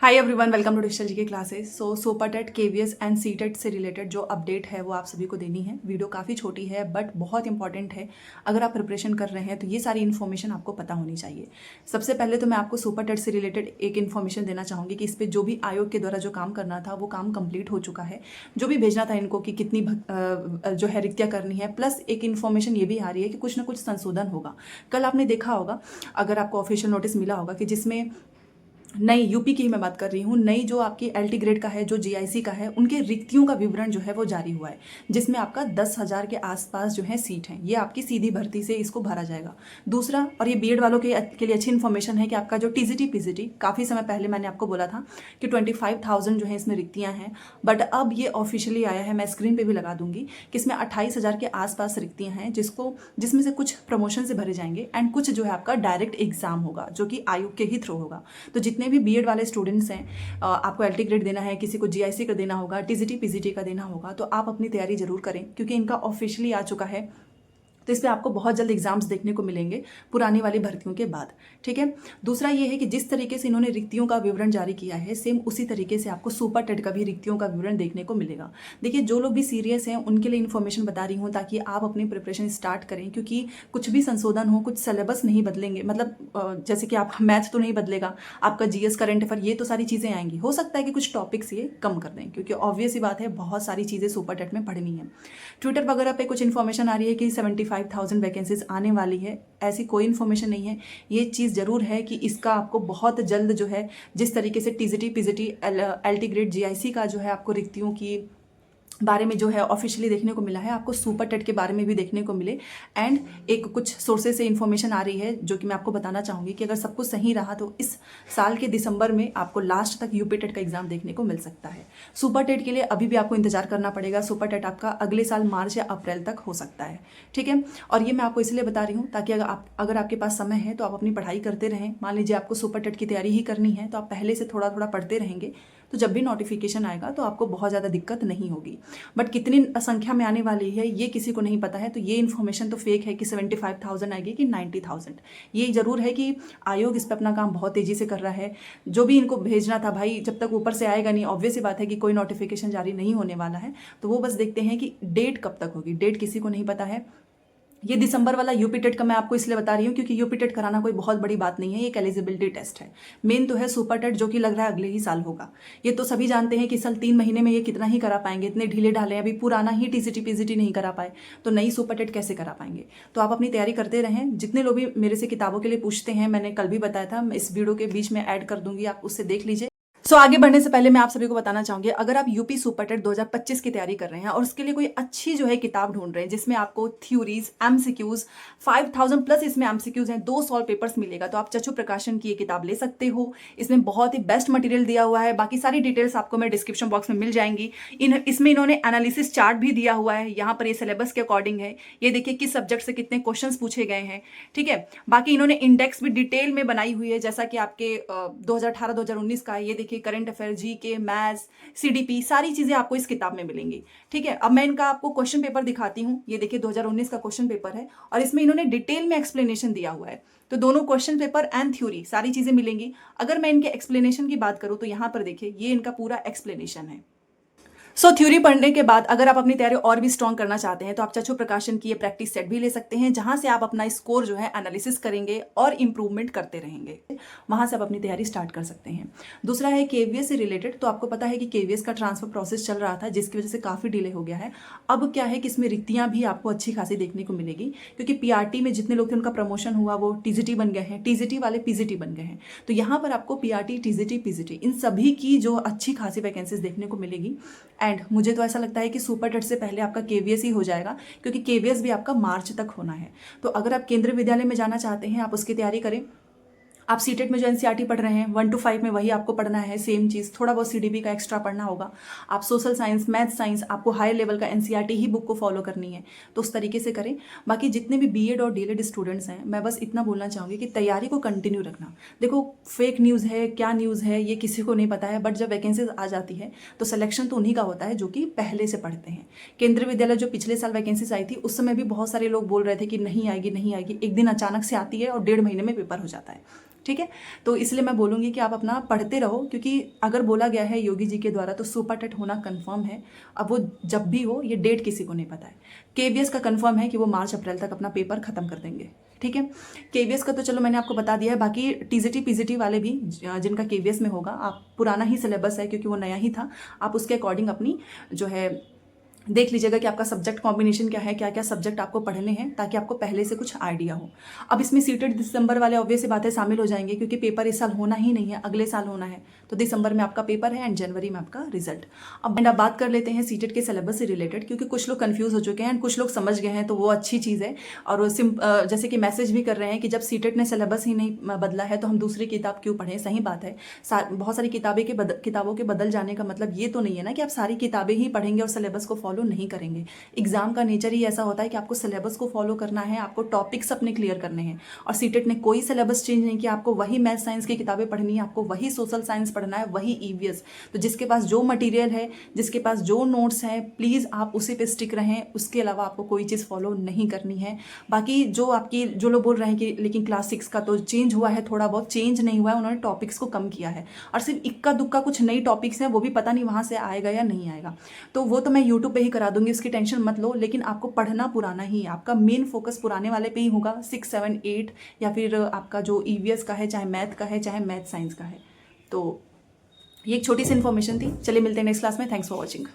Hi everyone, welcome to digital G K classes. सोपा TET KVS and C TET से related जो update है वो आप सभी को देनी है। वीडियो काफ़ी छोटी है बट बहुत इंपॉर्टेंट है। अगर आप प्रिपरेशन कर रहे हैं तो ये सारी इन्फॉर्मेशन आपको पता होनी चाहिए। सबसे पहले तो मैं आपको सोपा टेट से रिलेटेड एक इन्फॉर्मेशन देना चाहूँगी कि इस पर जो भी आयोग के द्वारा जो काम करना था वो काम कंप्लीट हो चुका है। जो भी भेजना था इनको कि कितनी जो है रिक्तियाँ करनी है, प्लस एक इन्फॉर्मेशन ये भी आ रही है कि कुछ ना कुछ संशोधन होगा। कल आपने देखा होगा, अगर आपको ऑफिशियल नोटिस मिला होगा कि जिसमें नई यूपी की ही मैं बात कर रही हूँ, नई जो आपकी एलटी ग्रेड का है, जो जीआईसी का है, उनके रिक्तियों का विवरण जो है वो जारी हुआ है, जिसमें आपका 10,000 के आसपास जो है सीट हैं। ये आपकी सीधी भर्ती से इसको भरा जाएगा। दूसरा, और ये बीएड वालों के लिए अच्छी इन्फॉर्मेशन है कि आपका जो टीजीटी पीजीटी, काफ़ी समय पहले मैंने आपको बोला था कि 25,000 जो है इसमें रिक्तियाँ हैं, बट अब ये ऑफिशियली आया है, मैं स्क्रीन पर भी लगा दूंगी कि इसमें 28,000 के आसपास रिक्तियाँ हैं, जिसमें से कुछ प्रमोशन से भरे जाएंगे एंड कुछ जो है आपका डायरेक्ट एग्जाम होगा जो कि आयोग के ही थ्रू होगा। तो जितने भी बीएड वाले स्टूडेंट्स हैं, आपको एलटी ग्रेड देना है, किसी को जीआईसी का देना होगा, टीजीटी पीजीटी का देना होगा, तो आप अपनी तैयारी जरूर करें क्योंकि इनका ऑफिशियली आ चुका है। तो इस पर आपको बहुत जल्द एग्जाम्स देखने को मिलेंगे पुरानी वाली भर्तियों के बाद। ठीक है। दूसरा ये है कि जिस तरीके से इन्होंने रिक्तियों का विवरण जारी किया है, सेम उसी तरीके से आपको सुपर टेट का भी रिक्तियों का विवरण देखने को मिलेगा। देखिए, जो लोग भी सीरियस हैं उनके लिए इन्फॉर्मेशन बता रही हूँ ताकि आप अपनी प्रिपरेशन स्टार्ट करें, क्योंकि कुछ भी संशोधन हो, कुछ सिलेबस नहीं बदलेंगे, मतलब जैसे कि आपका मैथ तो नहीं बदलेगा, आपका जीएस, करंट अफेयर, ये तो सारी चीज़ें आएंगी। हो सकता है कि कुछ टॉपिक्स ये कम कर दें, क्योंकि ऑब्वियस ही बात है बहुत सारी चीज़ें सुपर टेट में पढ़नी है। ट्विटर वगैरह पे कुछ इन्फॉर्मेशन आ रही है कि 75,000 वैकेंसीज आने वाली है। ऐसी कोई इन्फॉर्मेशन नहीं है। ये चीज़ ज़रूर है कि इसका आपको बहुत जल्द जो है, जिस तरीके से TGT PGT LT grade GIC का जो है आपको रिक्तियों की बारे में जो है ऑफिशियली देखने को मिला है, आपको सुपर टेट के बारे में भी देखने को मिले। एंड एक कुछ सोर्सेज से इन्फॉर्मेशन आ रही है जो कि मैं आपको बताना चाहूँगी कि अगर सब कुछ सही रहा तो इस साल के दिसंबर में आपको लास्ट तक यूपी टेट का एग्जाम देखने को मिल सकता है। सुपर टेट के लिए अभी भी आपको इंतजार करना पड़ेगा। सुपर टेट आपका अगले साल मार्च या अप्रैल तक हो सकता है। ठीक है। और ये मैं आपको इसलिए बता रही हूँ ताकि अगर आपके पास समय है तो आप अपनी पढ़ाई करते रहें। मान लीजिए आपको सुपर टेट की तैयारी ही करनी है तो आप पहले से थोड़ा थोड़ा पढ़ते रहेंगे, तो जब भी नोटिफिकेशन आएगा तो आपको बहुत ज़्यादा दिक्कत नहीं होगी। बट कितनी संख्या में आने वाली है ये किसी को नहीं पता है। तो ये इन्फॉर्मेशन तो फेक है कि 75,000 आएगी कि 90,000। ये जरूर है कि आयोग इस पर अपना काम बहुत तेज़ी से कर रहा है। जो भी इनको भेजना था भाई, जब तक ऊपर से आएगा नहीं, ऑब्वियस ही बात है कि कोई नोटिफिकेशन जारी नहीं होने वाला है। तो वो बस देखते हैं कि डेट कब तक होगी। डेट किसी को नहीं पता है। ये दिसंबर वाला यूपी टेट का मैं आपको इसलिए बता रही हूँ क्योंकि यूपी टेट कराना कोई बहुत बड़ी बात नहीं है। ये एक एलिजिबिलिटी टेस्ट है। मेन तो है सुपर टेट, जो कि लग रहा है अगले ही साल होगा। ये तो सभी जानते हैं कि साल 3 महीने में ये कितना ही करा पाएंगे। इतने ढीले ढाले, अभी पुराना ही टीजीटी पीजीटी नहीं करा पाए तो नई सुपर टेट कैसे करा पाएंगे। तो आप अपनी तैयारी करते रहें। जितने लोग भी मेरे से किताबों के लिए पूछते हैं, मैंने कल भी बताया था, मैं इस वीडियो के बीच में ऐड कर दूंगी, आप उससे देख लीजिए। आगे बढ़ने से पहले मैं आप सभी को बताना चाहूंगी, अगर आप यूपी सुपर टेट 2025 की तैयारी कर रहे हैं और उसके लिए कोई अच्छी जो है किताब ढूंढ रहे हैं जिसमें आपको थ्योरीज, एमसीक्यूज, 5,000 प्लस इसमें एमसीक्यूज हैं, 2 सॉल्व पेपर्स मिलेगा, तो आप चचू प्रकाशन की ये किताब ले सकते हो। इसमें बहुत ही बेस्ट मटेरियल दिया हुआ है। बाकी सारी डिटेल्स आपको मैं डिस्क्रिप्शन बॉक्स में मिल जाएंगी। इसमें इन्होंने एनालिसिस चार्ट भी दिया हुआ है। यहाँ पर ये सिलेबस के अकॉर्डिंग है। ये देखिए किस सब्जेक्ट से कितने क्वेश्चन पूछे गए हैं। ठीक है। बाकी इन्होंने इंडेक्स भी डिटेल में बनाई हुई है, जैसा कि आपके 2018-2019 का। ये देखिए करंट अफेयर, जी के, मैथ्स, सीडीपी, सारी चीजें आपको इस किताब में मिलेंगी। ठीक है। अब मैं इनका आपको क्वेश्चन पेपर दिखाती हूँ। ये देखिए 2019 का क्वेश्चन पेपर है और इसमें इन्होंने डिटेल में एक्सप्लेनेशन दिया हुआ है। तो दोनों क्वेश्चन पेपर एंड थ्योरी सारी चीजें मिलेंगी। अगर मैं इनके एक्सप्लेनेशन की बात करूं तो यहां पर देखिए ये इनका पूरा एक्सप्लेनेशन है। थ्योरी पढ़ने के बाद अगर आप अपनी तैयारी और भी स्ट्रॉन्ग करना चाहते हैं तो आप चचू प्रकाशन की ये प्रैक्टिस सेट भी ले सकते हैं, जहां से आप अपना स्कोर जो है एनालिसिस करेंगे और इंप्रूवमेंट करते रहेंगे। वहां से आप अपनी तैयारी स्टार्ट कर सकते हैं। दूसरा है केवीएस से रिलेटेड। तो आपको पता है कि केवीएस का ट्रांसफर प्रोसेस चल रहा था, जिसकी वजह से काफी डिले हो गया है। अब क्या है कि इसमें रिक्तियां भी आपको अच्छी खासी देखने को मिलेगी, क्योंकि पीआरटी में जितने लोग थे उनका प्रमोशन हुआ वो टीजीटी बन गए हैं, टीजीटी वाले पीजीटी बन गए हैं। तो यहाँ पर आपको पीआरटी, टीजीटी, पीजीटी इन सभी की जो अच्छी खासी वैकेंसीज देखने को मिलेगी। एंड मुझे तो ऐसा लगता है कि सुपर टेट से पहले आपका केवीएस ही हो जाएगा, क्योंकि केवीएस भी आपका मार्च तक होना है। तो अगर आप केंद्रीय विद्यालय में जाना चाहते हैं, आप उसकी तैयारी करें। आप सीटेट में जो एनसीईआरटी पढ़ रहे हैं 1 to 5 में वही आपको पढ़ना है, सेम चीज़। थोड़ा बहुत सीडीपी का एक्स्ट्रा पढ़ना होगा। आप सोशल साइंस, मैथ साइंस, आपको हायर लेवल का एनसीईआरटी ही बुक को फॉलो करनी है, तो उस तरीके से करें। बाकी जितने भी बीएड और डीएलएड स्टूडेंट्स हैं, मैं बस इतना बोलना चाहूँगी कि तैयारी को कंटिन्यू रखना। देखो, फेक न्यूज़ है, क्या न्यूज़ है, ये किसी को नहीं पता है, बट जब वैकेंसीज आ जाती है तो सिलेक्शन तो उन्हीं का होता है जो कि पहले से पढ़ते हैं। केंद्रीय विद्यालय जो पिछले साल वैकेंसीज आई थी, उस समय भी बहुत सारे लोग बोल रहे थे कि नहीं आएगी, नहीं आएगी। एक दिन अचानक से आती है और 1.5 महीने में पेपर हो जाता है। ठीक है। तो इसलिए मैं बोलूँगी कि आप अपना पढ़ते रहो, क्योंकि अगर बोला गया है योगी जी के द्वारा तो सुपर टेट होना कंफर्म है। अब वो जब भी हो, ये डेट किसी को नहीं पता है। केवीएस का कंफर्म है कि वो मार्च अप्रैल तक अपना पेपर खत्म कर देंगे। ठीक है, केवीएस का तो चलो मैंने आपको बता दिया है। बाकी टीजीटी पीजीटी वाले भी जिनका केवीएस में होगा, आप पुराना ही सिलेबस है क्योंकि वो नया ही था, आप उसके अकॉर्डिंग अपनी जो है देख लीजिएगा कि आपका सब्जेक्ट कॉम्बिनेशन क्या है, क्या क्या सब्जेक्ट आपको पढ़ने हैं, ताकि आपको पहले से कुछ आइडिया हो। अब इसमें सीटेड दिसंबर वाले ऑब्वियस बातें शामिल हो जाएंगे, क्योंकि पेपर इस साल होना ही नहीं है, अगले साल होना है। तो दिसंबर में आपका पेपर है एंड जनवरी में आपका रिजल्ट। अब बात कर लेते हैं सीटेड के सिलेबस से रिलेटेड, क्योंकि कुछ लोग कंफ्यूज हो चुके हैं एंड कुछ लोग समझ गए हैं, तो वो अच्छी चीज़ है। और जैसे कि मैसेज भी कर रहे हैं कि जब सीटेड ने सिलेबस ही नहीं बदला है तो हम दूसरी किताब क्यों पढ़ें। सही बात है, बहुत सारी किताबों के बदल जाने का मतलब ये तो नहीं है ना कि आप सारी किताबें ही पढ़ेंगे और सिलेबस को फॉलो नहीं करेंगे। एग्जाम का नेचर ही ऐसा होता है कि आपको सिलेबस को फॉलो करना है, आपको टॉपिक्स अपने क्लियर करने हैं। और सीटेट ने कोई सिलेबस चेंज नहीं किया, आपको वही मैथ साइंस की किताबें पढ़नी है, आपको वही सोशल साइंस पढ़ना है, वही ईवीएस। तो जिसके पास जो मटेरियल है, जिसके पास जो नोट्स हैं, प्लीज़ आप उसी पे स्टिक रहें। उसके अलावा आपको कोई चीज़ फॉलो नहीं करनी है। बाकी जो लोग बोल रहे हैं कि लेकिन क्लास 6 का तो चेंज हुआ है, थोड़ा बहुत चेंज नहीं हुआ है, उन्होंने टॉपिक्स को कम किया है। और सिर्फ इक्का दुक्का कुछ नई टॉपिक्स हैं, वो भी पता नहीं वहाँ से आएगा या नहीं आएगा। तो वो तो मैं यूट्यूब पे ही करा दूंगी, उसकी टेंशन मत लो। लेकिन आपको पढ़ना पुराना ही है, आपका मेन फोकस पुराने वाले पे ही होगा, 6, 7, 8 या फिर आपका जो ईवीएस का है, चाहे मैथ का है, चाहे मैथ साइंस का है। तो ये एक छोटी सी इन्फॉर्मेशन थी। चलिए मिलते हैं नेक्स्ट क्लास में। Thanks for watching.